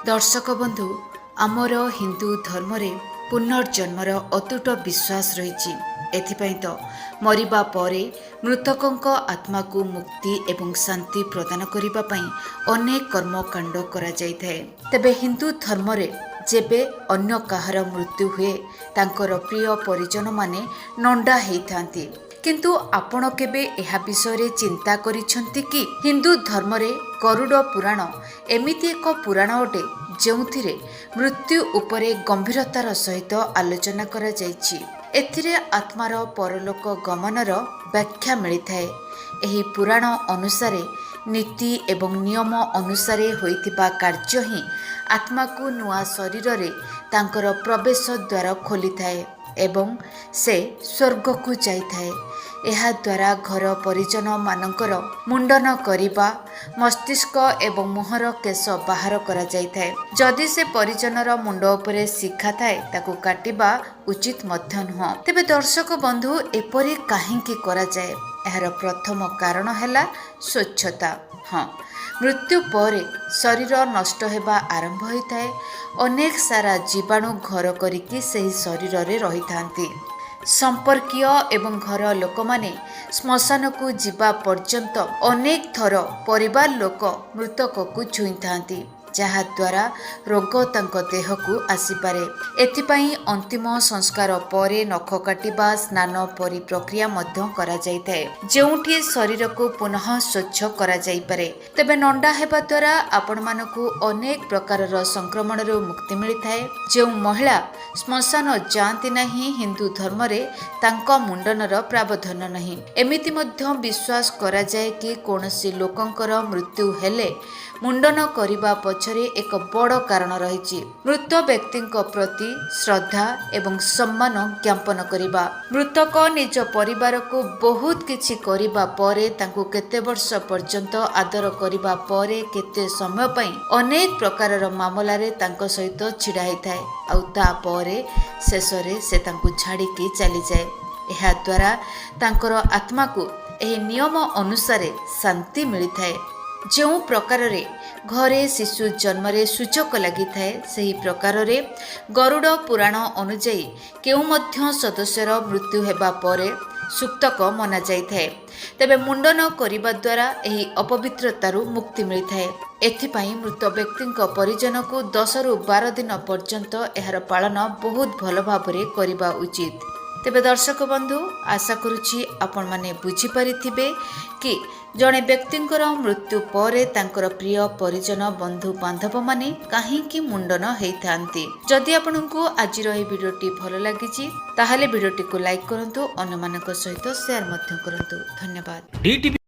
दर्शक बंधु आमर हिंदू धर्म रे पुनर्जन्मर अतुट विश्वास रही। एथिपाई तो मरिबा परे मृतकों आत्मा को मुक्ति एवं शांति प्रदान करने पाई अनेक कर्मकांड करा जाइथाए। तेबे हिंदू धर्म रे जेबे अन्य काहार मृत्यु हुए तांकर प्रिय परिजन माने नंडा हेइथांती। किंतु आपण केबे एहा विषय चिंता करिसंती कि हिंदू धर्म रे गरुड़ पुराण एमिति एक पुराण अटे जेउथिरे मृत्यु उपरे गंभीरतार सहित आलोचना करा जायछि। एथिरे आत्मार परलोक गमनर व्याख्या मिलिथाए। एही पुराण अनुसारे नीति एवं नियम अनुसारे होइतिबा कार्य ही आत्मा को नुआ शरीर रे तांकर प्रवेश द्वार खोलिथाए एवं से स्वर्ग को जाइथाए। एहा द्वारा घर परिजन मानकर मुंडन करिबा मस्तिष्क एवं मुहर केश बाहर करा जाइथाए। जदि से परिजनर मुंड उपरे शिखा थाए ताकू काटिबा उचित मध्य नुह। तेबे दर्शक बंधु एपरि काहेकि करा जाए? एहार प्रथम कारण हैला स्वच्छता। हाँ, मृत्यु परे शरीर नष्ट हेबा आरंभ होइथाए। अनेक सारा जीवाणु घर करिकि सेही शरीर रे रहिथांती। संपर्कीय एवं घर लोक माने श्मशान को जीवा पर्यंत अनेक थर परिवार लोक मृतक को छुई थांती, जहा द्वारा रोग तांको देह को आसीपारे। एथिपाई अंतिम संस्कार परे नख काटिबा स्नान परि प्रक्रिया मध्य करा जाइथाए, जेउठी शरीर को पुनः स्वच्छ करा जाई पारे। तेबे नंडा हेबा द्वारा आपण मानकु अनेक प्रकारर संक्रमण रो मुक्ति मिलिथाए। जेउ महिला श्मशान जाती नहीं हिंदू धर्म रे तांको मुंडनर प्रावधान नहीं। एमिति मध्य विश्वास करा जाए कि कोनोसी लोकंकर मृत्यु हेले मुंडन करिबा पछरे एक बड़ कारण रही। मृत व्यक्ति प्रति श्रद्धा एवं सम्मान ज्ञापन करिबा। मृतक निज परिवार को बहुत किछि करिबा परे तांको केते वर्ष पर्यंत आदर करिबा परे केते समय पई अनेक प्रकारर मामला रे तांको सहित छिड़ा हेइथाए आउ ता परे शेषरे से तांको छाड़ी के चली जाए। एहा द्वारा तांकर आत्मा को एही नियम अनुसारे शांति मिलिथाए। जो प्रकार रे घरे शिशु जन्म रे सूचक लगी थाए सही प्रकार रे गरुड़ पुराण अनुजाई केउ मध्य सदस्यर मृत्यु हेबा परे सुक्तक मना जाई थाए। तेबे मुंडन करिबा द्वारा एही अपवित्रतारु मुक्ति मिलिथाए। एथिपाई मृत व्यक्ति परिजन को 10 रु 12 दिन पर्यंत एहार पालन बहुत भल भाबरे करिबा उचित। तेबे दर्शक बंधु आशा करुछि आपण माने बुझी परिथिबे कि जड़े व्यक्तिंकर मृत्यु परे तांकर प्रिय परिजन बंधु बांधव माने काहेकि मुंडन हेइथांती। जदि आपनकु आजिर एही भिडियोटी भल लागिछि ताहाले भिडियोटी को लाइक करंतु, अन्य मानक सहित शेयर मध्य करंतु। धन्यवाद।